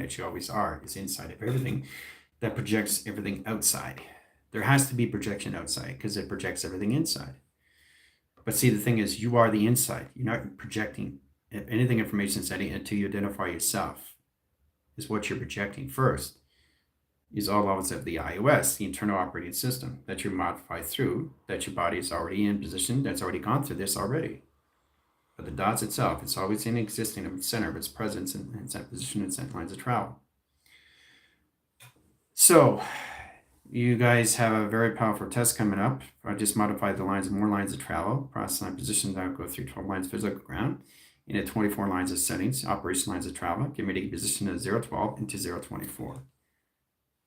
that you always are is inside of everything that projects everything outside. There has to be projection outside because it projects everything inside. But see, the thing is, you are the inside. You're not projecting anything information setting until you identify yourself is what you're projecting first. Is all elements of the iOS, the internal operating system that you modify through, that your body is already in position, that's already gone through this already. But the DOS itself, it's always in existing of its center of its presence and its position and set lines of travel. So you guys have a very powerful test coming up. I just modified the lines, more lines of travel, process line position that go through 12 lines physical ground, into 24 lines of settings, operation lines of travel, give me the position of 012 into 024.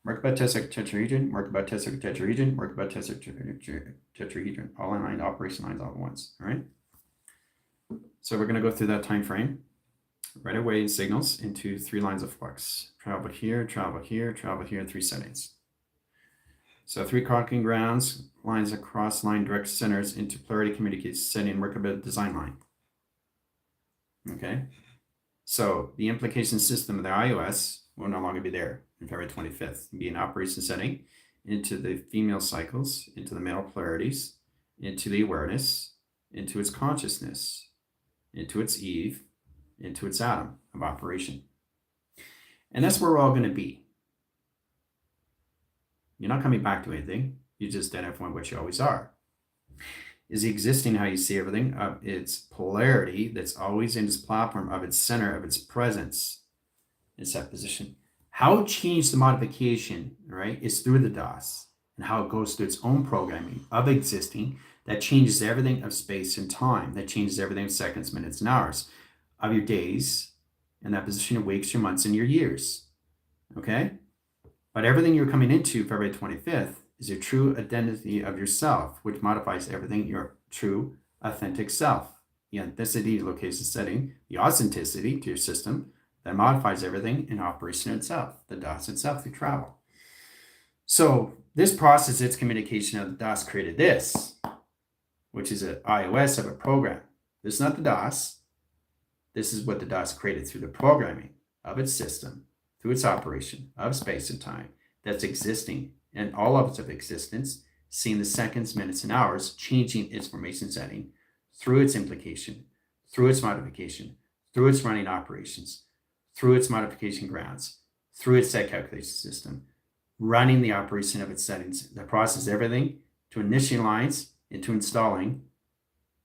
Merkabah test tetrahedron, Merkabah test tetrahedron, Merkabah test tetrahedron, all in line operation lines all at once. All right. So we're going to go through that time frame. Right away signals into 3 lines of flux. Travel here, travel here, travel here, 3 settings. So 3 collecting grounds, lines across line direct centers into polarity communicates setting Merkabah design line. Okay. So the implication system of the iOS will no longer be there on February 25th. It'll be an operation setting into the female cycles, into the male polarities, into the awareness, into its consciousness, into its Eve, into its atom of operation. And that's where we're all going to be. You're not coming back to anything. You just identify what you always are. Is the existing how you see everything of its polarity that's always in its platform of its center of its presence, its that position. How it changed the modification, right, is through the DOS and how it goes through its own programming of existing that changes everything of space and time, that changes everything of seconds, minutes, and hours of your days, and that position of weeks, your months, and your years. Okay? But everything you're coming into February 25th is your true identity of yourself, which modifies everything your true authentic self. The authenticity location setting, the authenticity to your system that modifies everything in operation itself, the DOS itself through travel. So this process, its communication of the DOS created this, which is an iOS of a program. This is not the DOS. This is what the DOS created through the programming of its system, through its operation of space and time that's existing and all levels of existence, seeing the seconds, minutes, and hours, changing its formation setting through its implication, through its modification, through its running operations, through its modification grounds, through its set calculation system, running the operation of its settings that process everything to initialize into installing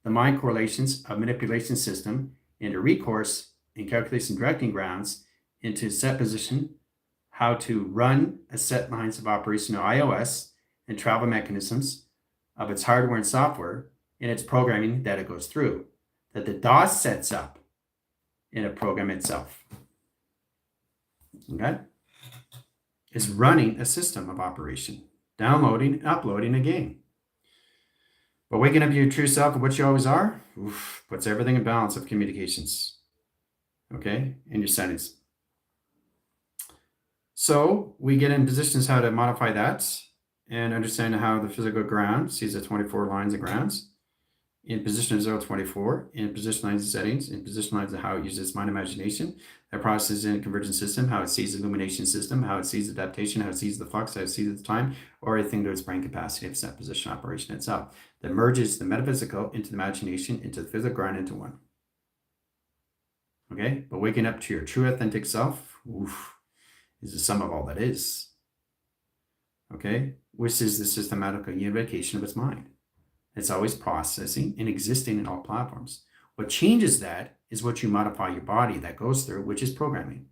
the mind correlations of manipulation system into recourse and calculation directing grounds into set position, how to run a set lines of operation of iOS and travel mechanisms of its hardware and software in its programming that it goes through, that the DOS sets up in a program itself. Okay? It's running a system of operation, downloading and uploading a game. But waking up your true self of what you always are, puts everything in balance of communications. Okay? And your settings. So we get in positions how to modify that and understand how the physical ground sees the 24 lines of grounds in position of 024, in position lines of settings, in position lines of how it uses mind imagination, that processes in a convergent system, how it sees the illumination system, how it sees adaptation, how it sees the flux, how it sees the time, or anything to its brain capacity of set position operation itself, that merges the metaphysical into the imagination, into the physical ground, into one. Okay? But waking up to your true authentic self, is the sum of all that is. Okay? Which is the systematical unification of its mind. It's always processing and existing in all platforms. What changes that is what you modify your body that goes through, which is programming,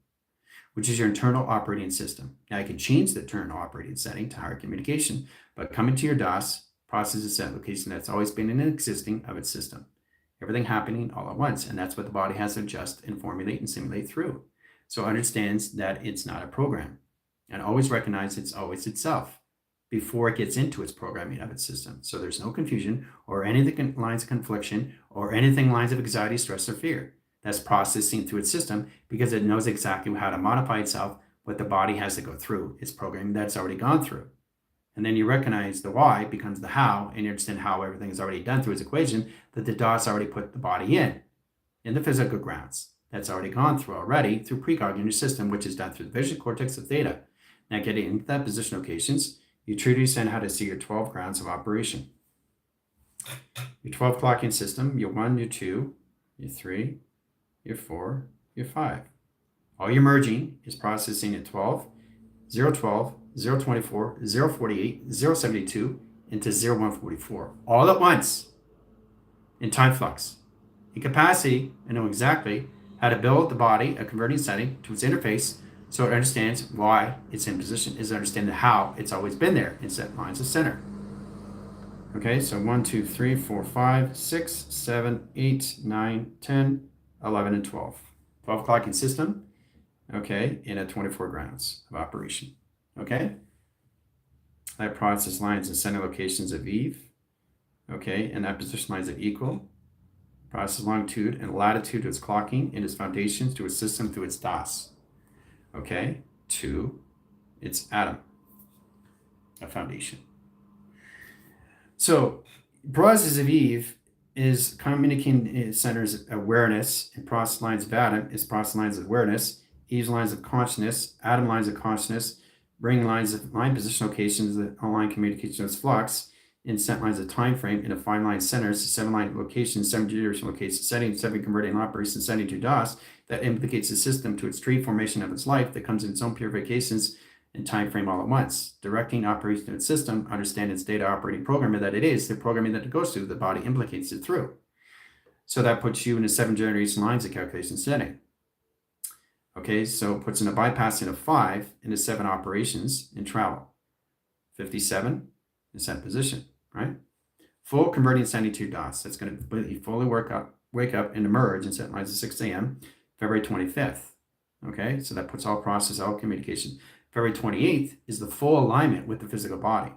which is your internal operating system. Now you can change the internal operating setting to higher communication, but coming to your DOS processes that location that's always been in existing of its system. Everything happening all at once. And that's what the body has to adjust and formulate and simulate through. So it understands that it's not a program and always recognize it's always itself before it gets into its programming of its system. So there's no confusion or anything lines of confliction or anything lines of anxiety, stress, or fear. That's processing through its system because it knows exactly how to modify itself, what the body has to go through. It's programming that's already gone through. And then you recognize the why becomes the how, and you understand how everything is already done through its equation, that the DOS already put the body in the physical grounds. that's already gone through through precog in your system, which is done through the vision cortex of theta. Now getting into that position locations, you truly understand how to see your 12 grounds of operation. Your 12 clocking system, your 1, your 2, your 3, your 4, your 5. All your merging is processing at 12, 012, 024, 048, 072 into 0144, all at once in time flux. In capacity, I know exactly how to build the body a converting setting to its interface so it understands why it's in position, is understanding how it's always been there in set lines of center. Okay, so 1, 2, 3, 4, 5, 6, 7, 8, 9, 10, 11, and 12. 12 clocking system, okay, in a 24 grounds of operation. Okay, that process lines and center locations of Eve, okay, and that position lines of equal. Process longitude and latitude to its clocking and its foundations to its system through its D.O.S. Okay, to its atom, a foundation. So, process of Eve is communicating centers awareness, and process lines of Adam is process lines of awareness, Eve's lines of consciousness, atom lines of consciousness, bring lines of line position locations that align communication with flux, in set lines of time frame in a 5-line centers, 7-line locations, 7 generation locations, setting, 7 converting operation setting to D.O.S. that implicates the system to its tree formation of its life that comes in its own purifications and time frame all at once. Directing operation of its system, understand its data operating programming that it is, the programming that it goes through, the body implicates it through. So that puts you in a 7 generation lines of calculation setting. Okay, so it puts in a bypassing of 5 into 7 operations in travel. 57 in set position, right? Full converting setting to D.O.S. That's going to completely fully wake up and emerge in set lines at 6 a.m. February 25th. Okay, so that puts all process, all communication. February 28th is the full alignment with the physical body.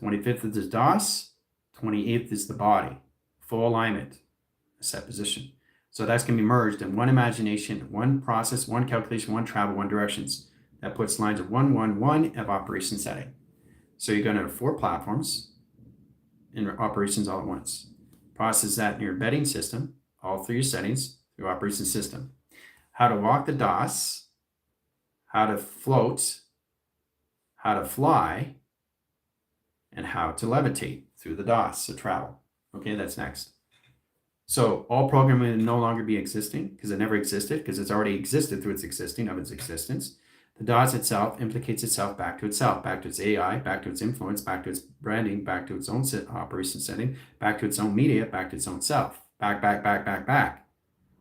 25th is the D.O.S. 28th is the body. Full alignment, set position. So that's going to be merged in one imagination, one process, one calculation, one travel, one directions. That puts lines of 1, 1, 1 of operation setting. So you're going to have 4 platforms in operations all at once. Process that in your embedding system, all through your settings, your operation system. How to walk the D.O.S., how to float, how to fly, and how to levitate through the D.O.S., so travel. Okay, that's next. So all programming will no longer be existing because it never existed, because it's already existed through its existing of its existence. The D.O.S. itself implicates itself, back to its AI, back to its influence, back to its branding, back to its own operation setting, back to its own media, back to its own self, back.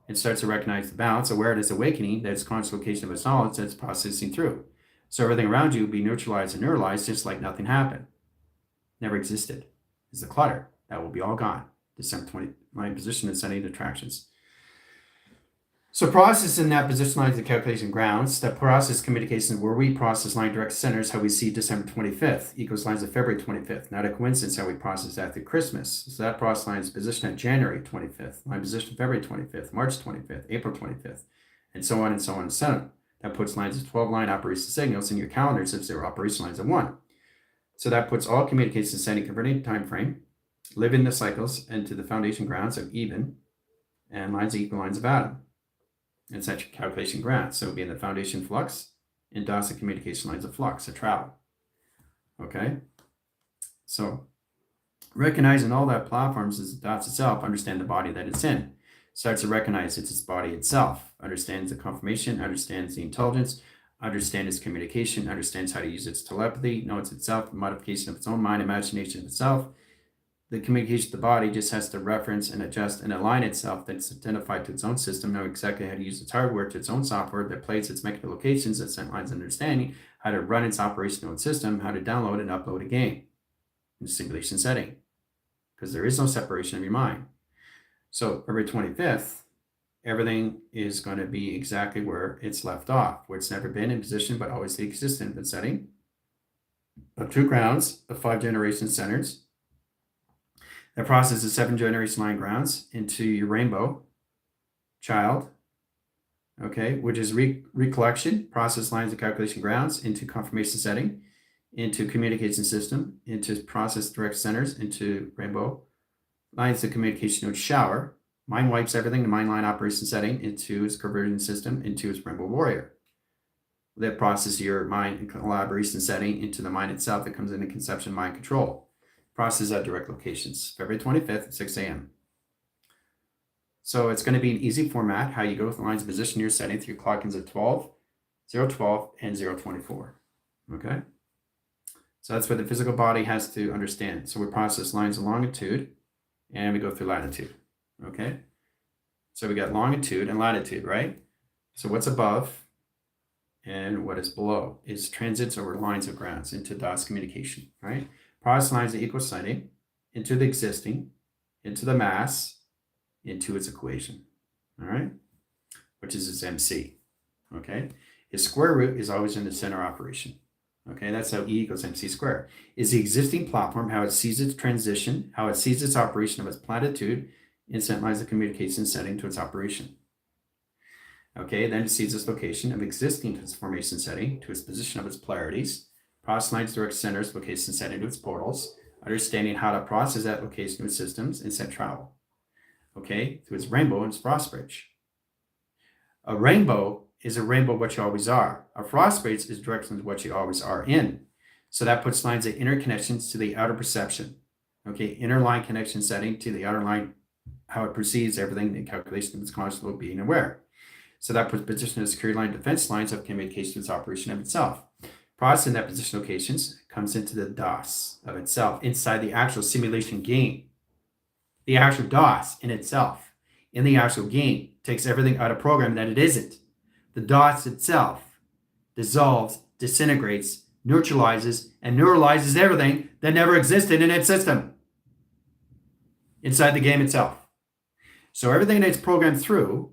It starts to recognize the balance, awareness, awakening, that it's conscious location of its knowledge that it's processing through. So everything around you will be neutralized and neuralized just like nothing happened. Never existed. It's the clutter. That will be all gone. December 29 position and setting attractions. So process in that position lines of calculation grounds, that process communication where we process line direct centers, how we see December 25th equals lines of February 25th. Not a coincidence how we process that through Christmas. So that process line is position at January 25th, line position February 25th, March 25th, April 25th, and so on and so on and so on. That puts lines of 12 line operation signals in your calendars if they're operation lines of 1. So that puts all communication setting converting time frame, living the cycles into the foundation grounds of even and lines of equal lines of atom. And set your calculation grounds. So it would be in the foundation flux, in D.O.S. and communication lines of flux, of travel. Okay? So recognizing all that platforms is D.O.S. itself, understand the body that it's in. Starts to recognize it's its body itself, understands the confirmation, understands the intelligence, understands its communication, understands how to use its telepathy, knows itself, the modification of its own mind, imagination of itself. The communication of the body just has to reference and adjust and align itself that's identified to its own system, know exactly how to use its hardware to its own software that plays its mechanical locations, its sent lines understanding, how to run its operational system, how to download and upload a game in simulation setting. Because there is no separation of your mind. So February 25th, everything is going to be exactly where it's left off, where it's never been in position, but always existent in setting of 2 grounds of 5 generation centers. That processes 7 generation line grounds into your rainbow child, okay, which is recollection, process lines of calculation grounds into confirmation setting, into communication system, into process direct centers, into rainbow lines of communication node shower, Mind wipes everything, the mind line operation setting, into its conversion system, into its Rainbow Warrior. That processes your mind collaboration setting into the mind itself that comes into conception mind control. Process at direct locations, February 25th at 6 a.m. So it's going to be an easy format, how you go with the lines of position you're setting through clock ins at 12, 012, and 024. Okay? So that's what the physical body has to understand. So we process lines of longitude and we go through latitude. Okay? So we got longitude and latitude, right? So what's above and what is below is transits over lines of grounds into D.O.S communication, right? Process lines of equal sighting into the existing, into the mass, into its equation, all right? Which is its MC, okay? Its square root is always in the center operation, okay? That's how E equals MC squared. Is the existing platform, how it sees its transition, how it sees its operation of its platitude, instant lines of communication setting to its operation. Okay, then it sees its location of existing to its formation setting, to its position of its polarities, process lines direct centers location setting to its portals, understanding how to process that location to its systems and set travel. Okay, through its rainbow and its frost bridge. A rainbow is a rainbow what you always are. A frost bridge is direction to what you always are in. So that puts lines of interconnections to the outer perception. Okay, inner line connection setting to the outer line, how it perceives everything, the calculation of its conscious being aware. So that puts position of security line defense lines of communication to its operation of itself. Processing that position locations comes into the D.O.S of itself, inside the actual simulation game. The actual D.O.S in itself, in the actual game, takes everything out of program that it isn't. The D.O.S itself dissolves, disintegrates, neutralizes, and neuralizes everything that never existed in its system inside the game itself. So everything that's programmed through,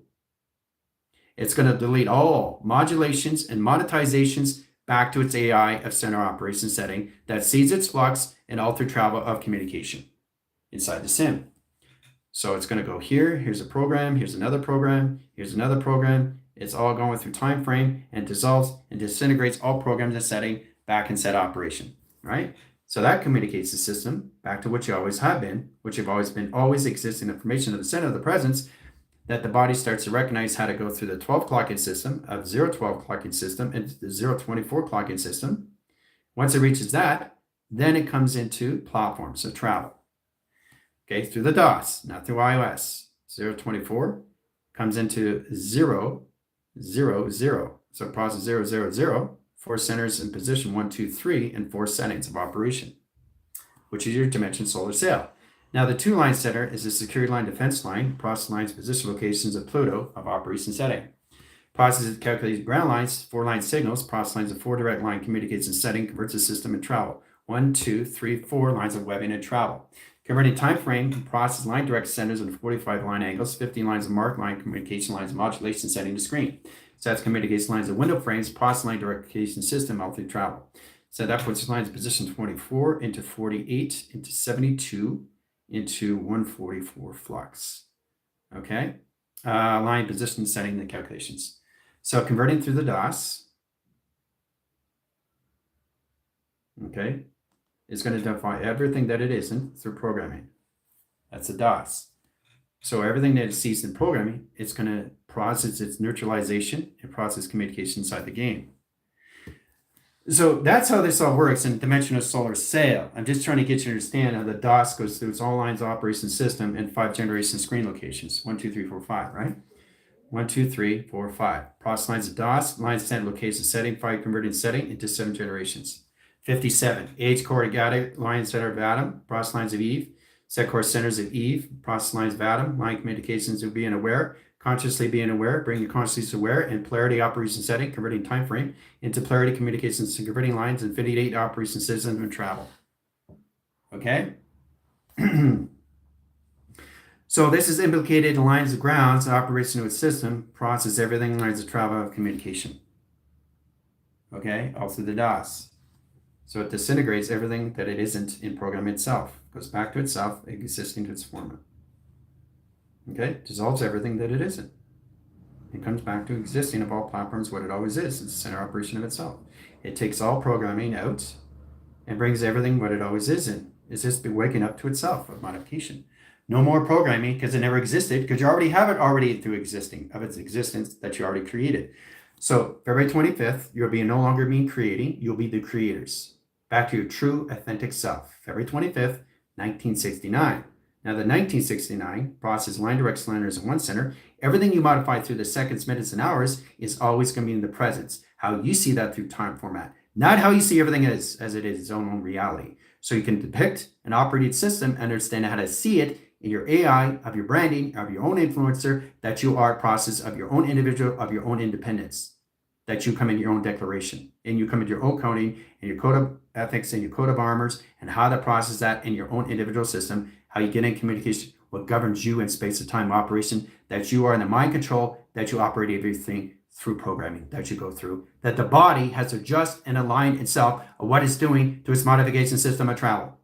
it's going to delete all modulations and monetizations back to its AI of center operation setting that sees its flux and altered travel of communication inside the sim. So it's going to go here, here's a program, here's another program, here's another program. It's all going through time frame and dissolves and disintegrates all programs and setting back in set operation, right? So that communicates the system back to what you always have been, which you've always been, always existing information of the center of the presence, that the body starts to recognize how to go through the 12 clocking system of 012 clocking system into the 024 clocking system. Once it reaches that, then it comes into platforms of travel. Okay, through the D.O.S, not through iOS. 024 comes into 000. So process 000, 4 centers in position 1, 2, 3, and 4 settings of operation, which is your dimension solar sail. Now, the 2-line center is the security line defense line, process lines position locations of Pluto of operation setting. Processes calculates ground lines, 4-line signals, process lines of 4 direct line communicates and setting, converts the system and travel. 1, 2, 3, 4 lines of webbing and travel. Converting time frame, process line direct centers and 45 line angles, 15 lines of mark line communication lines, modulation setting to screen. Sets communication lines of window frames, process line direct communication system, all through travel. So that puts lines position 24 into 48 into 72 into 144 flux. Okay, line position setting the calculations. So converting through the D.O.S, okay, is going to identify everything that it isn't through programming. That's the D.O.S. So everything that it sees in programming, it's going to process its neutralization and process communication inside the game. So that's how this all works in dimensional solar sail. I'm just trying to get you to understand how the D.O.S goes through its all lines of operation system and 5 generation screen locations. 1, 2, 3, 4, 5, right? 1, 2, 3, 4, 5. Process lines of D.O.S, lines center location setting, 5 converting setting into 7 generations. 57. Age coordinate line center of Adam, process lines of Eve, set core centers of Eve, process lines of Adam, line communications of being aware, consciously being aware, bringing consciousness aware, and polarity operation setting, converting time frame into polarity communications and converting lines, infinity 8 operation systems and travel. Okay? So this is implicated in lines of grounds, operation of its system, process everything, lines of travel of communication. Okay? All through the D.O.S. So it disintegrates everything that it isn't in program itself, goes back to itself, existing to its format. Okay, dissolves everything that it isn't. It comes back to existing of all platforms what it always is. It's the center operation of itself. It takes all programming out and brings everything what it always isn't. It's just waking up to itself of modification. No more programming because it never existed, because you already have it already through existing of its existence that you already created. So February 25th, you'll be no longer being creating, you'll be the creators. Back to your true authentic self. February 25th, 1969. Now the 1969 process line direct cylinders in one center. Everything you modify through the seconds, minutes, and hours is always going to be in the presence. How you see that through time format, not how you see everything as it is its own reality. So you can depict an operating system and understand how to see it in your AI, of your branding, of your own influencer, that you are a process of your own individual, of your own independence, that you come in your own declaration, and you come in your own coding, and your code of ethics, and your code of armors, and how to process that in your own individual system, how you get in communication, what governs you in space and time operation, that you are in the mind control, that you operate everything through programming that you go through, that the body has to adjust and align itself of what it's doing to its modification system of travel.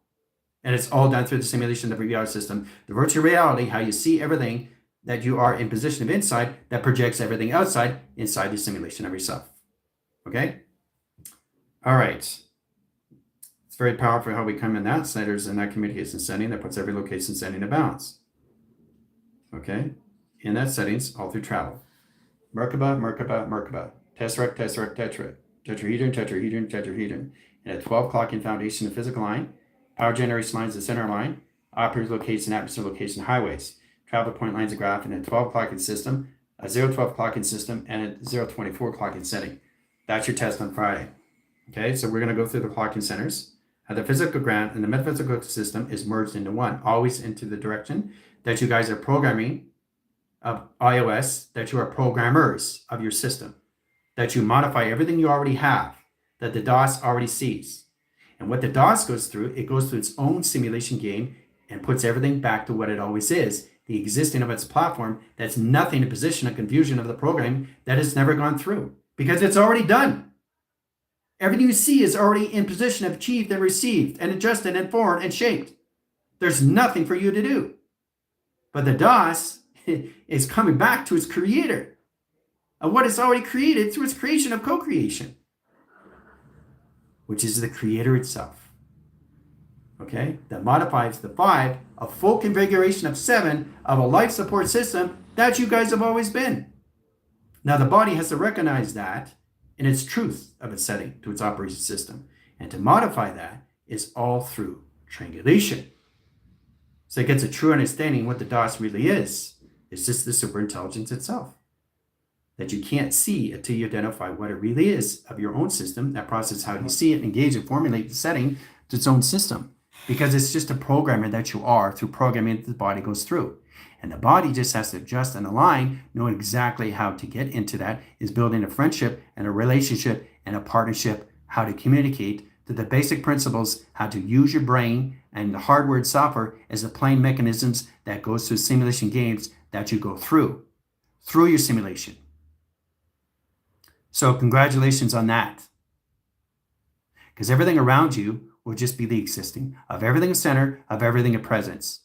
And it's all done through the simulation of the reality system. The virtual reality, how you see everything, that you are in position of inside, that projects everything outside inside the simulation of yourself. Okay? All right. It's very powerful how we come in that centers in that communication setting that puts every location setting in balance. Okay? In that settings, all through travel. Merkaba, Merkaba, Merkaba. Tesseract, Tesseract, Tetra. Tetrahedron, tetrahedron, tetrahedron. And at 12 o'clock in foundation, the physical line. Power generation lines, the center line. Operator location, atmosphere location, highways. Travel point lines, a graph. And at 12 o'clock in system, a 012 clock in system, and at 024 clock in setting. That's your test on Friday. Okay, so we're going to go through the clocking centers. The physical ground and the metaphysical system is merged into one, always into the direction that you guys are programming of iOS, that you are programmers of your system, that you modify everything you already have, that the DOS already sees. And what the DOS goes through, it goes through its own simulation game and puts everything back to what it always is, the existing of its platform. That's nothing in position of confusion of the program that has never gone through, because it's already done. Everything you see is already in position of achieved and received and adjusted and formed and shaped. There's nothing for you to do. But the DOS is coming back to its creator of what it's already created through its creation of co-creation, which is the creator itself. Okay? That modifies the 5, a full configuration of 7 of a life support system that you guys have always been. Now the body has to recognize that in its truth of its setting to its operation system. And to modify that is all through triangulation. So it gets a true understanding what the DOS really is. It's just the superintelligence itself that you can't see until you identify what it really is of your own system, that process, how you see it, engage and formulate the setting to its own system. Because it's just a programmer that you are through programming that the body goes through. And the body just has to adjust and align, know exactly how to get into that, is building a friendship and a relationship and a partnership, how to communicate to the basic principles, how to use your brain and the hardware and software as the playing mechanisms that goes through simulation games that you go through your simulation. So congratulations on that. Because everything around you will just be the existing of everything in center, of everything in presence.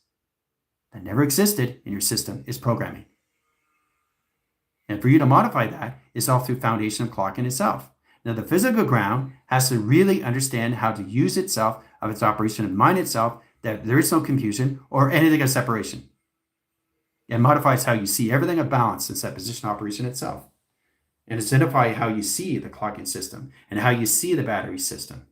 That never existed in your system is programming. And for you to modify that is all through foundation of clocking itself. Now the physical ground has to really understand how to use itself of its operation and mind itself, that there is no confusion or anything of separation. It modifies how you see everything of balance in that position operation itself. And it's identify how you see the clocking system and how you see the battery system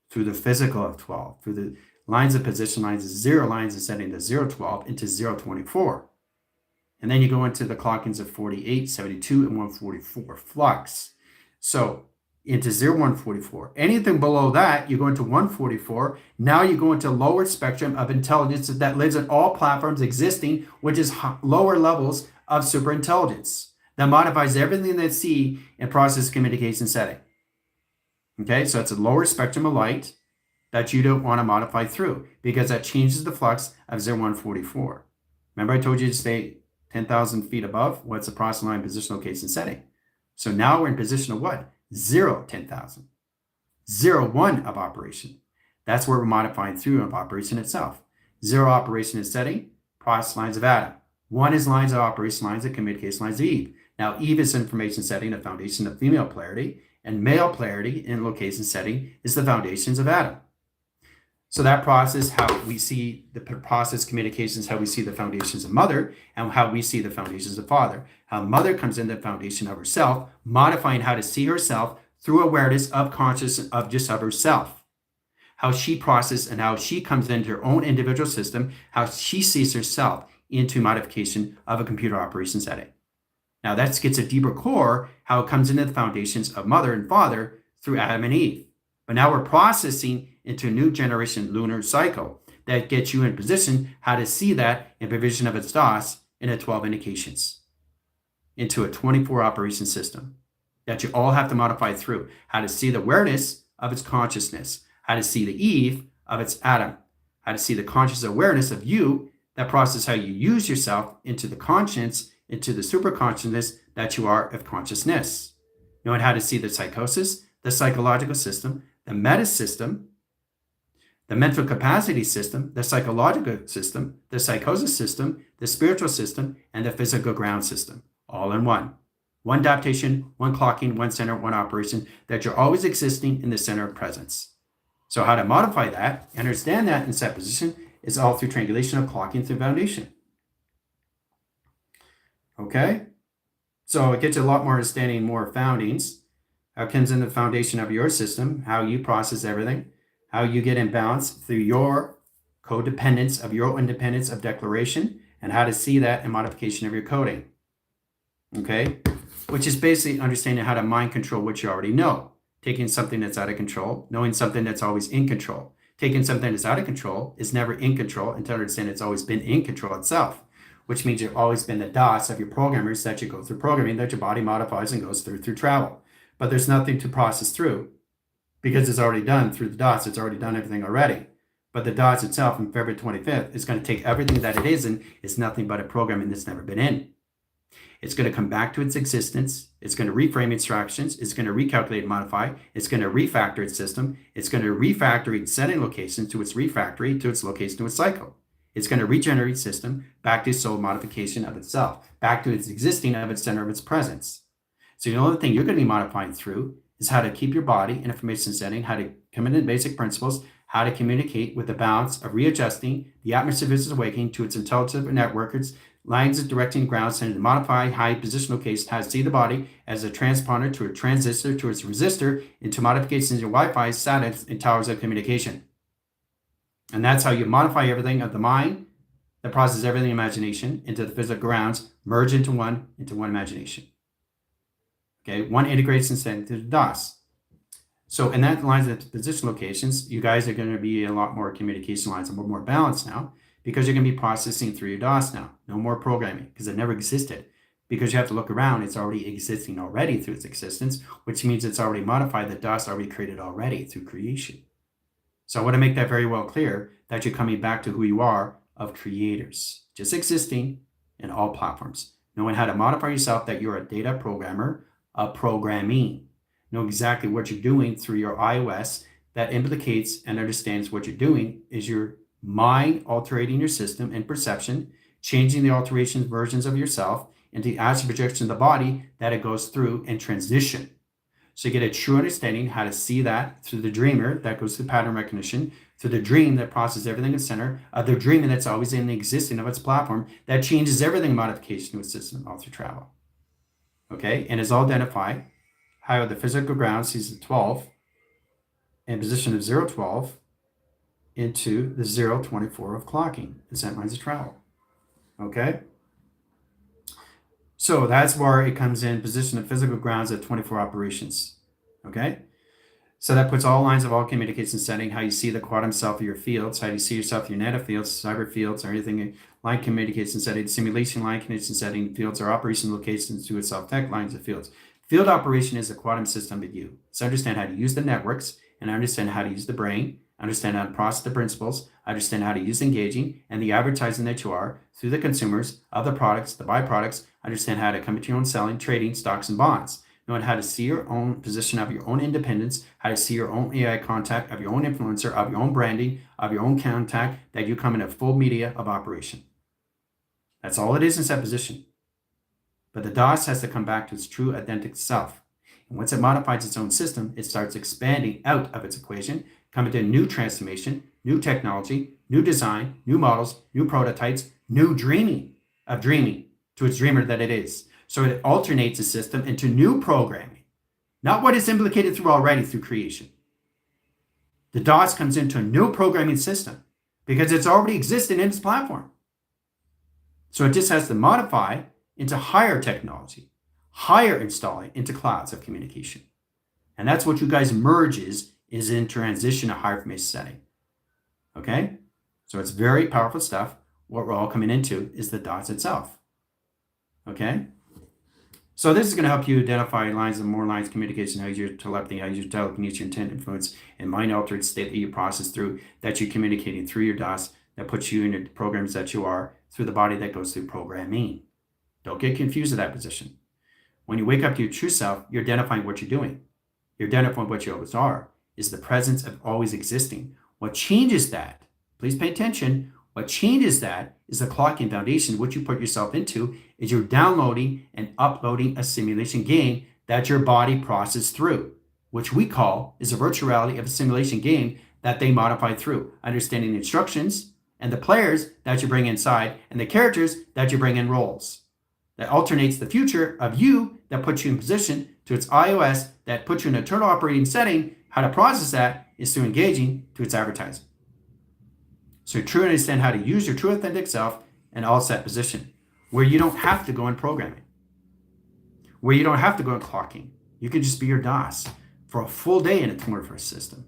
through the physical of 12, through the lines of position lines, 0 lines of setting to 012 into 024. And then you go into the clockings of 48, 72, and 144 flux. So into 0144. Anything below that, you go into 144. Now you go into lower spectrum of intelligence that lives on all platforms existing, which is lower levels of superintelligence that modifies everything that see and process communication setting. Okay, so it's a lower spectrum of light that you don't want to modify through, because that changes the flux of 0144. Remember I told you to stay 10,000 feet above what's the process line position location setting. So now we're in position of what? 0, 10,000. 0, 1 of operation. That's where we're modifying through of operation itself. 0 operation is setting, process lines of Adam. 1 is lines of operation, lines of communication, lines of Eve. Now Eve is information setting, the foundation of female polarity, and male polarity in location setting is the foundations of Adam. So that process, how we see the process communications, how we see the foundations of mother and how we see the foundations of father. How mother comes in the foundation of herself, modifying how to see herself through awareness of consciousness of just of herself. How she processes and how she comes into her own individual system, how she sees herself into modification of a computer operation setting. Now that gets a deeper core, how it comes into the foundations of mother and father through Adam and Eve. But now we're processing into a new generation lunar cycle that gets you in position how to see that in provision of its D.O.S. in a 12 indications into a 24 operation system that you all have to modify through. How to see the awareness of its consciousness, how to see the Eve of its Adam, how to see the conscious awareness of you, that process how you use yourself into the conscience, into the super consciousness that you are of consciousness. Knowing how to see the psychosis, the psychological system, the meta system, the mental capacity system, the psychological system, the psychosis system, the spiritual system, and the physical ground system, all in one. One adaptation, one clocking, one center, one operation, that you're always existing in the center of presence. So how to modify that, understand that in set position, is all through triangulation of clocking through foundation. Okay? So it gets you a lot more understanding, more foundings. How it comes in the foundation of your system, how you process everything, how you get in balance through your codependence of your independence of declaration, and how to see that in modification of your coding. Okay? Which is basically understanding how to mind control what you already know. Taking something that's out of control, knowing something that's always in control. Taking something that's out of control is never in control until you understand it's always been in control itself, which means you've always been the D.O.S. of your programmers that you go through programming, that your body modifies and goes through travel. But there's nothing to process through because it's already done through the D.O.S. It's already done everything already. But the D.O.S. itself on February 25th is going to take everything that it is and is nothing but a programming that's never been in. It's going to come back to its existence. It's going to reframe instructions. It's going to recalculate and modify. It's going to refactor its system. It's going to refactor its setting location to its refactory, to its location, to its cycle. It's going to regenerate system back to soul modification of itself, back to its existing of its center of its presence. So the only thing you're going to be modifying through is how to keep your body in information setting, how to come into basic principles, how to communicate with the balance of readjusting the atmosphere of its awakening to its intelligent networkers, lines of directing ground center to modify high position location, how to see the body as a transponder to a transistor to its resistor into modifications in your Wi-Fi, satellites, and towers of communication. And that's how you modify everything of the mind that processes everything in imagination into the physical grounds, merge into one imagination. Okay, one integrates instead into the D.O.S. So in that lines of position locations, you guys are going to be a lot more communication lines and more balanced now, because you're going to be processing through your D.O.S. now. No more programming, because it never existed. Because you have to look around, it's already existing already through its existence, which means it's already modified, the D.O.S. already created already through creation. So I want to make that very well clear that you're coming back to who you are of creators, just existing in all platforms. Knowing how to modify yourself, that you're a data programmer of programming. Know exactly what you're doing through your iOS that implicates and understands what you're doing is your mind altering your system and perception, changing the alterations versions of yourself into the astral projection of the body that it goes through and transition. So you get a true understanding how to see that through the dreamer that goes through pattern recognition, through the dream that processes everything in the center, of the dreaming that's always in the existing of its platform that changes everything modification to its system all through travel. Okay, and is all identified how the physical ground sees the 12 in position of 012 into the 024 of clocking and set lines of travel. Okay, so that's where it comes in position of physical grounds at 24 operations. Okay, so that puts all lines of all communication setting, how you see the quantum self of your fields, how you see yourself, your neta fields, cyber fields, or anything, line communication setting, simulation line communication setting fields, or operation locations to itself, tech lines of fields. Field operation is a quantum system of you. So understand how to use the networks and understand how to use the brain, understand how to process the principles, understand how to use engaging and the advertising that you are through the consumers of the products, the byproducts, understand how to come into your own selling, trading, stocks, and bonds. Knowing how to see your own position of your own independence, how to see your own AI contact, of your own influencer, of your own branding, of your own contact, that you come in a full media of operation. That's all it is in that position. But the D.O.S. has to come back to its true authentic self. And once it modifies its own system, it starts expanding out of its equation, coming to a new transformation, new technology, new design, new models, new prototypes, new dreaming to its dreamer that it is. So it alternates the system into new programming, not what is implicated through already through creation. The DOS comes into a new programming system because it's already existed in its platform. So it just has to modify into higher technology, higher installing into clouds of communication. And that's what you guys merge is in transition to higher information setting. Okay? So it's very powerful stuff. What we're all coming into is the DOS itself. Okay? So this is going to help you identify more lines of communication, how you use telepathy, how you use telekinesis, intent, influence, and mind-altered state that you process through, that you're communicating through your DOS, that puts you in the programs that you are, through the body that goes through programming. Don't get confused with that position. When you wake up to your true self, you're identifying what you're doing. You're identifying what you always are, is the presence of always existing. What changes that, please pay attention, what changes that is the clocking foundation, which you put yourself into, is you're downloading and uploading a simulation game that your body processes through, which we call is a virtual reality of a simulation game that they modify through, understanding the instructions and the players that you bring inside and the characters that you bring in roles. That alternates the future of you, that puts you in position to its iOS, that puts you in an eternal operating setting. How to process that is through engaging to its advertising. So you truly understand how to use your true authentic self in all set position, where you don't have to go in programming, where you don't have to go in clocking. You can just be your DOS for a full day in a 21st system.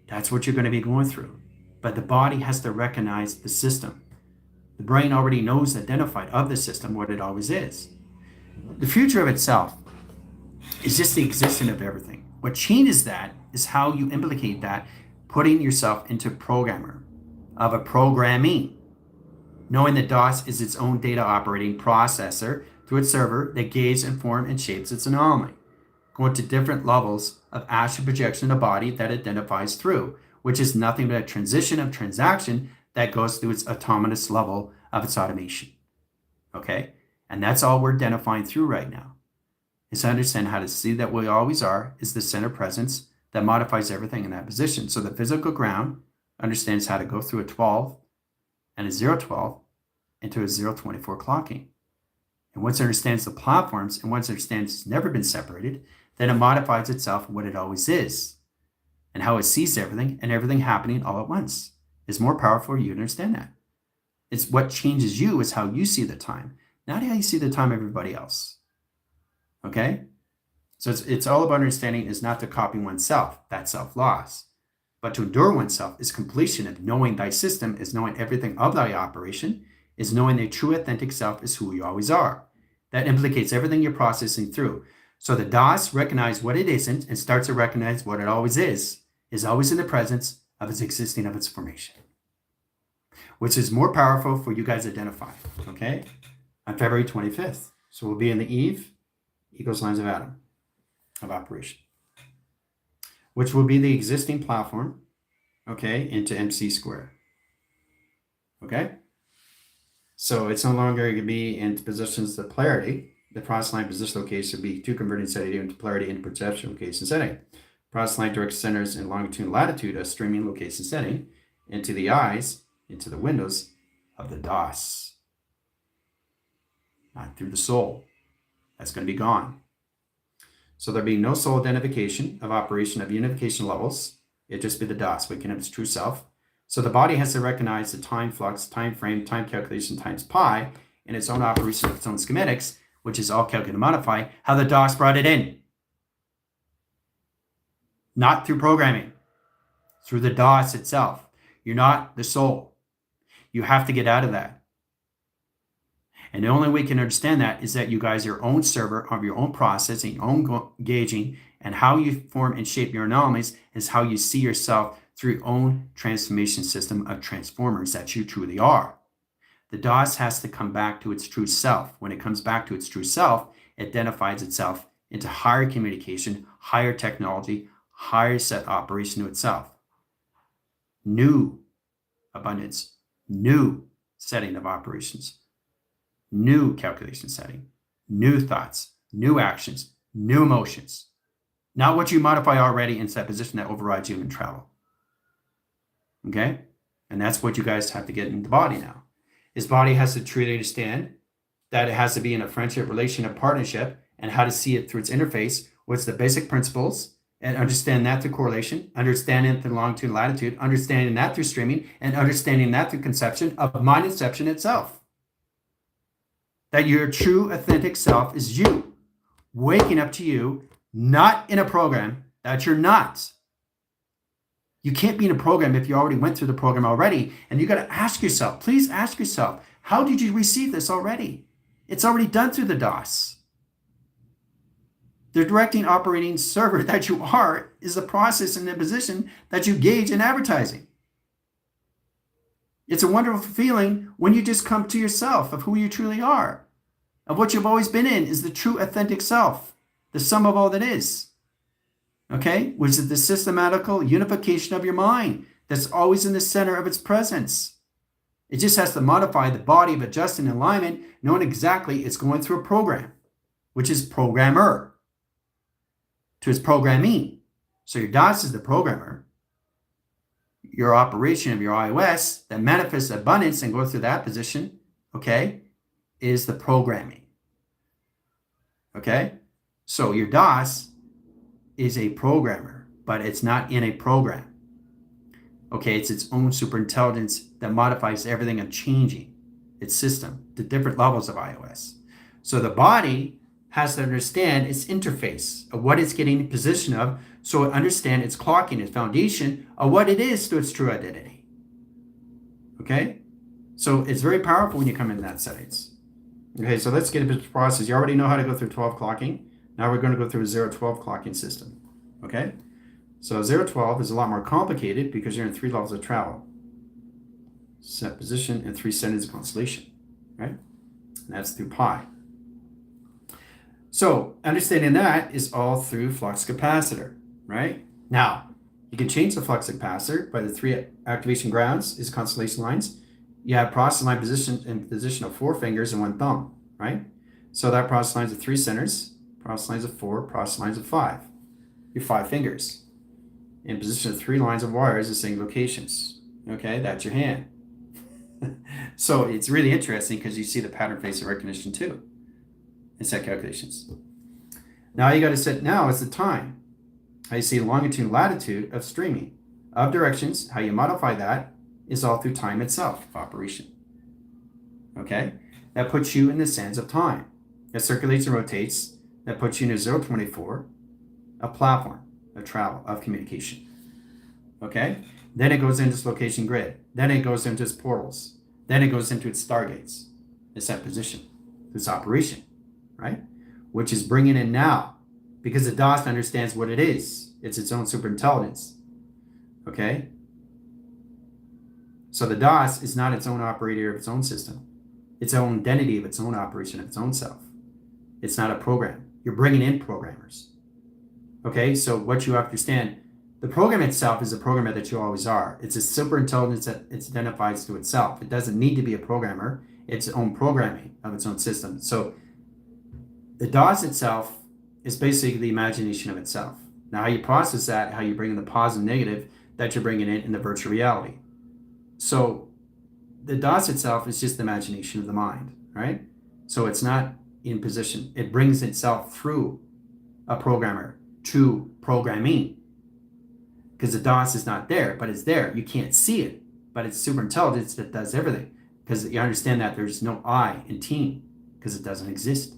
That's what you're going to be going through. But the body has to recognize the system. The brain already knows, identified of the system, what it always is. The future of itself is just the existence of everything. What changes that is how you implicate that, putting yourself into programmer of a programming, knowing that DOS is its own data operating processor through its server that gauges, informs, and shapes its anomaly, going to different levels of astral projection of body that identifies through, which is nothing but a transition of transaction that goes through its autonomous level of its automation. Okay? And that's all we're identifying through right now, is to understand how to see that we always are is the center presence that modifies everything in that position. So the physical ground understands how to go through a 12 and a 012 into a 024 clocking. And once it understands the platforms and once it understands it's never been separated, then it modifies itself what it always is and how it sees everything and everything happening all at once. It's more powerful for you to understand that. It's what changes you is how you see the time, not how you see the time of everybody else. Okay? So it's all about understanding is not to copy oneself, that's self-loss, but to endure oneself is completion of knowing thy system, is knowing everything of thy operation, is knowing the true authentic self is who you always are. That implicates everything you're processing through. So the DOS recognizes what it isn't and starts to recognize what it always is always in the presence of its existing of its formation, which is more powerful for you guys to identify, okay, on February 25th. So we'll be in the Eve, equals lines of Adam, of operation, which will be the existing platform, okay, into MC square, okay? So it's no longer going to be in positions of polarity. The process line position location will be two converting setting into polarity into perception location setting. Process line directs centers in longitude and latitude of streaming location setting into the eyes, into the windows of the DOS. Not through the soul. That's going to be gone. So there'll be no soul identification of operation of unification levels. It'll just be the DOS, waking up its true self. So the body has to recognize the time flux, time frame, time calculation times pi in its own operation of its own schematics, which is all calculated to modify how the DOS brought it in. Not through programming, through the DOS itself. You're not the soul. You have to get out of that. And the only way you can understand that is that you guys are your own server of your own processing, your own gauging, and how you form and shape your anomalies is how you see yourself through your own transformation system of transformers that you truly are. The DOS has to come back to its true self. When it comes back to its true self, it identifies itself into higher communication, higher technology, higher set operation to itself. New abundance, new setting of operations, new calculation setting, new thoughts, new actions, new emotions. Not what you modify already into that position that overrides you in travel. Okay? And that's what you guys have to get in the body now. His body has to truly understand that it has to be in a friendship, relation, a partnership, and how to see it through its interface, what's the basic principles, and understand that through correlation, understanding it through longitude, latitude, understanding that through streaming, and understanding that through conception of mind inception itself. That your true, authentic self is you, waking up to you, not in a program that you're not. You can't be in a program if you already went through the program already. And you got to ask yourself, please ask yourself, how did you receive this already? It's already done through the DOS. The directing operating server that you are is the process and the position that you gauge in advertising. It's a wonderful feeling when you just come to yourself of who you truly are, of what you've always been in is the true authentic self, the sum of all that is. Okay, which is the systematical unification of your mind that's always in the center of its presence. It just has to modify the body of adjusting alignment, knowing exactly it's going through a program, which is programmer to its programming. So your DOS is the programmer. Your operation of your iOS that manifests abundance and goes through that position, okay, is the programming. Okay, so your DOS is a programmer, but it's not in a program. Okay, it's its own superintelligence that modifies everything and changing its system to different levels of iOS. So the body has to understand its interface of what it's getting in position of, so it understands its clocking, its foundation of what it is to its true identity. Okay, so it's very powerful when you come in that settings. Okay, so let's get into the process. You already know how to go through 12 clocking. Now we're going to go through a 0-12 clocking system. Okay, so 0-12 is a lot more complicated because you're in 3 levels of travel. Set position and 3 centers of constellation, right? And that's through pi. So understanding that is all through flux capacitor, right? Now, you can change the flux capacitor by the 3 activation grounds is constellation lines. You have process line position in position of 4 fingers and 1 thumb, right? So that process lines of 3 centers, process lines of 4, process lines of 5. Your 5 fingers. In position of 3 lines of wires at same locations. Okay, that's your hand. So it's really interesting because you see the pattern face of recognition too. And set calculations. Now you got to set, now it's the time. How you see longitude and latitude of streaming. Of directions, how you modify that is all through time itself of operation. Okay, that puts you in the sands of time. That circulates and rotates. That puts you in a 024, a platform of travel, of communication. Okay, then it goes into its location grid. Then it goes into its portals. Then it goes into its stargates. It's that position, this operation, right? Which is bringing in now, because the DOS understands what it is. It's its own superintelligence. Okay, so the DOS is not its own operator of its own system. Its own identity of its own operation of its own self. It's not a program. You're bringing in programmers. Okay, so what you have to understand, the program itself is a programmer that you always are. It's a superintelligence that it identifies to itself. It doesn't need to be a programmer. It's its own programming of its own system. So the DOS itself is basically the imagination of itself. Now how you process that, how you bring in the positive and negative that you're bringing in the virtual reality. So the DOS itself is just the imagination of the mind, right? So it's not in position. It brings itself through a programmer to programming, because the DOS is not there, but it's there. You can't see it, but it's superintelligence that does everything, because you understand that there's no I in team because it doesn't exist.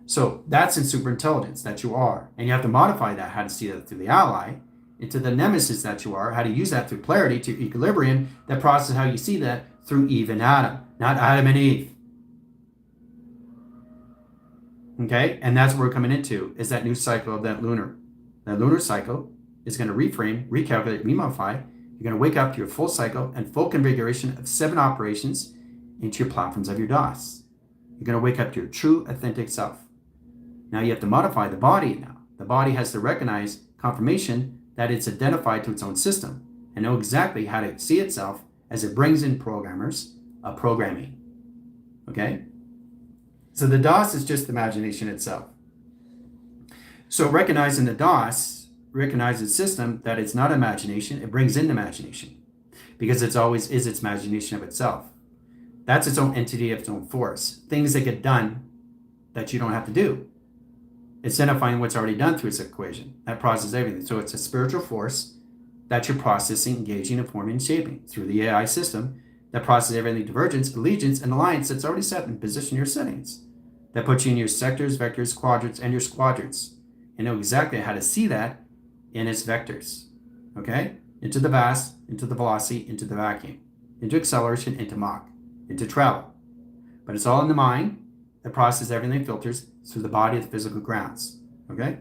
So that's in superintelligence that you are, and you have to modify that, how to see that through the ally, into the nemesis that you are, how to use that through polarity to equilibrium, that process how you see that through Eve and Adam, not Adam and Eve. Okay, and that's what we're coming into, is that new cycle of that lunar. That lunar cycle is going to reframe, recalculate, remodify. You're going to wake up to your full cycle and full configuration of 7 operations into your platforms of your DOS. You're going to wake up to your true, authentic self. Now you have to modify the body now. The body has to recognize confirmation that it's identified to its own system and know exactly how to see itself as it brings in programmers of programming. Okay? So the DOS is just imagination itself. So recognizing the DOS, recognizing the system that it's not imagination, it brings in imagination. because it's always is its imagination of itself. That's its own entity of its own force. Things that get done that you don't have to do. It's identifying what's already done through its equation. That processes everything. So it's a spiritual force that you're processing, engaging, informing, and shaping through the AI system that processes everything, divergence, allegiance, and alliance that's already set in position your settings. That puts you in your sectors, vectors, quadrants, and your squadrants. And know exactly how to see that in its vectors. Okay? Into the vast, into the velocity, into the vacuum, into acceleration, into Mach, into travel. But it's all in the mind that processes everything, filters through the body of the physical grounds, okay,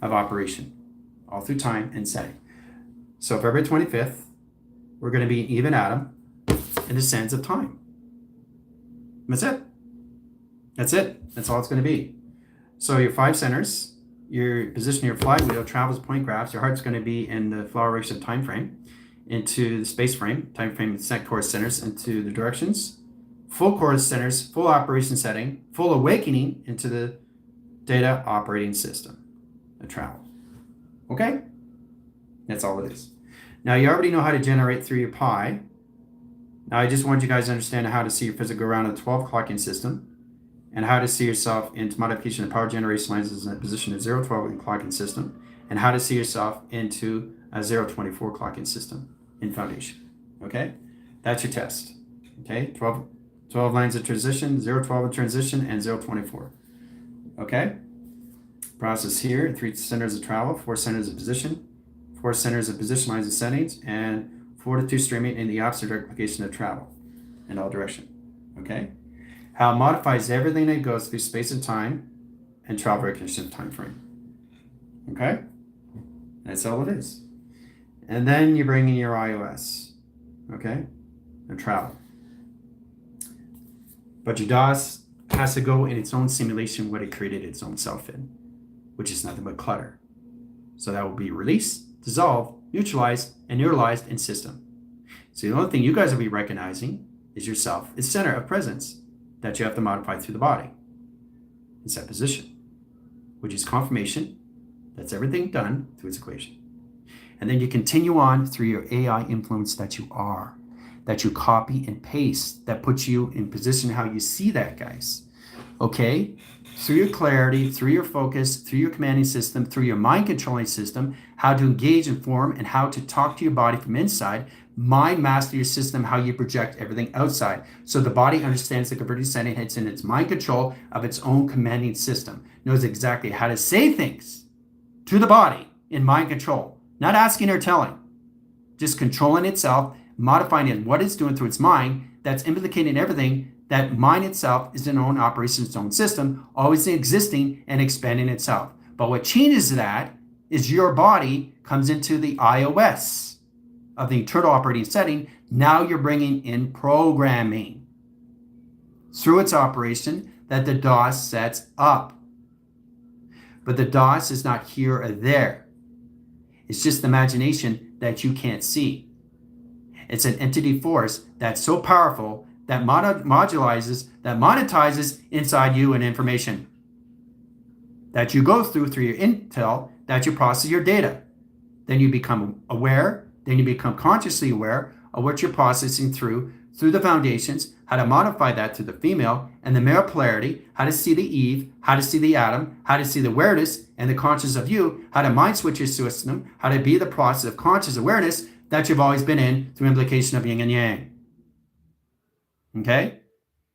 of operation, all through time and setting. So February 25th, we're going to be an even atom in the sense of time. That's it. That's it. That's all it's going to be. So your 5 centers, your position of your flywheel travels point graphs. Your heart's going to be in the flower direction time frame, into the space frame, time frame, core centers, into the directions. Full core centers, full operation setting, full awakening into the data operating system, the travel. Okay? That's all it is. Now, you already know how to generate through your pi. Now, I just want you guys to understand how to see your physical around a 12 clocking system and how to see yourself into modification of power generation lines as a position of 012 clocking system, and how to see yourself into a 024 clocking system in foundation. Okay? That's your test. Okay? 12 lines of transition, 012 of transition, and 024. Okay? Process here, 3 centers of travel, 4 centers of position, 4 centers of position lines of settings, and 4 to 2 streaming in the opposite application of travel in all direction. Okay? How it modifies everything that goes through space and time and travel recognition time frame. Okay? That's all it is. And then you bring in your iOS. Okay? And travel. But your DOS has to go in its own simulation what it created its own self in, which is nothing but clutter. So that will be released, dissolved, neutralized, and neuralized in system. So the only thing you guys will be recognizing is yourself, its center of presence that you have to modify through the body. It's that position, which is confirmation. That's everything done through its equation. And then you continue on through your AI influence that you are, that you copy and paste, that puts you in position how you see that, guys. Okay? Through your clarity, through your focus, through your commanding system, through your mind controlling system, how to engage and form, and how to talk to your body from inside, mind master your system, how you project everything outside. So the body understands the converting setting, it's in its mind control of its own commanding system, knows exactly how to say things to the body in mind control, not asking or telling, just controlling itself, modifying it, what it's doing through its mind, that's implicating everything, that mind itself is in own operation, its own system, always existing and expanding itself. But what changes that is your body comes into the iOS of the internal operating setting. Now you're bringing in programming through its operation that the DOS sets up. But the DOS is not here or there. It's just imagination that you can't see. It's an entity force that's so powerful that modularizes, that monetizes inside you an information that you go through your intel, that you process your data. Then you become aware, then you become consciously aware of what you're processing through the foundations, how to modify that through the female and the male polarity, how to see the Eve, how to see the atom, how to see the awareness and the conscious of you, how to mind switch your system, how to be the process of conscious awareness that you've always been in through implication of yin and yang. Okay?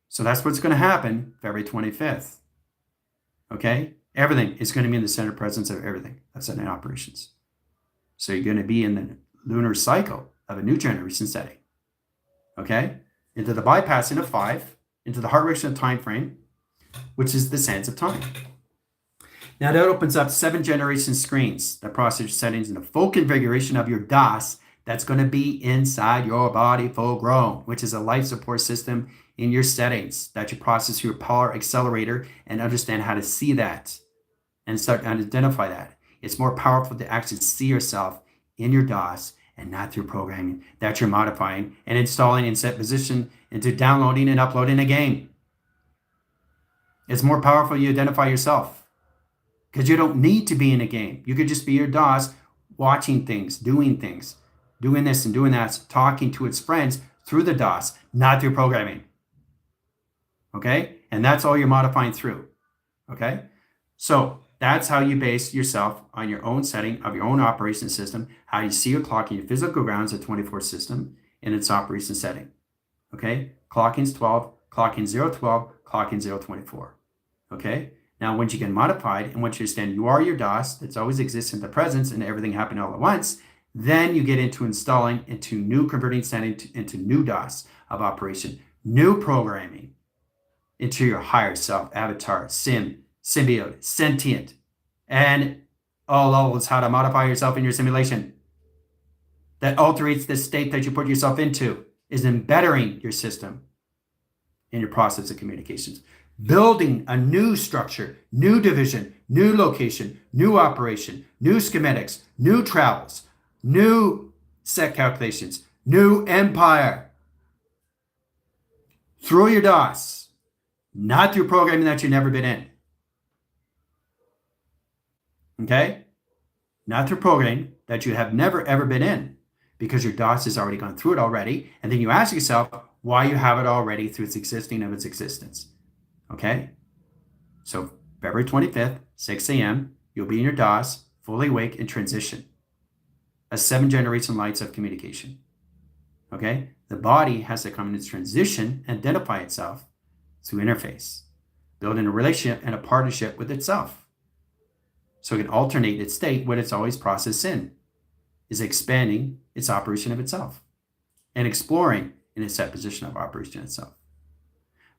So that's what's going to happen February 25th. Okay? Everything is going to be in the center presence of everything. That's in operations. So you're going to be in the lunar cycle of a new generation setting. Okay? Into the bypassing of 5, into the heart rate of time frame, which is the sense of time. Now that opens up 7 generation screens that process settings in the full configuration of your DOS that's going to be inside your body full grown, which is a life support system in your settings that you process through your power accelerator and understand how to see that and start to identify that. It's more powerful to actually see yourself in your DOS and not through programming that you're modifying and installing in set position into downloading and uploading a game. It's more powerful you identify yourself because you don't need to be in a game. You could just be your DOS watching things, doing things, doing this and doing that, talking to its friends through the DOS, not through programming. Okay? And that's all you're modifying through. Okay? So that's how you base yourself on your own setting of your own operation system, how you see your clock in your physical grounds, a 24 system, in its operation setting. Okay? Clocking's 12, clocking 012, clocking 024. Okay? Now, once you get modified and once you understand you are your DOS that's always exists in the presence and everything happening all at once, then you get into installing into new converting setting into new DOS of operation, new programming into your higher self, avatar, symbiote, sentient, and all levels how to modify yourself in your simulation. That alters the state that you put yourself into, is embedding your system in your process of communications. Building a new structure, new division, new location, new operation, new schematics, new travels, new set calculations, new empire. Through your DOS, not through programming that you've never been in. Okay? Not through programming that you have never ever been in, because your DOS has already gone through it already, and then you ask yourself why you have it already through its existing of its existence. Okay? So February 25th, 6 a.m., you'll be in your DOS, fully awake in transition. A 7-generation lights of communication. Okay? The body has to come into transition, identify itself through interface, building a relationship and a partnership with itself. So it can alternate its state when it's always processed in, is expanding its operation of itself and exploring in its set position of operation itself,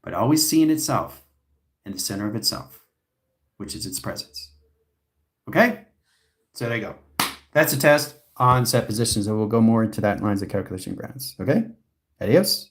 but always seeing itself in the center of itself, which is its presence. Okay? So there you go. That's a test on set positions, and we'll go more into that in lines of calculation grounds. Okay? Adios.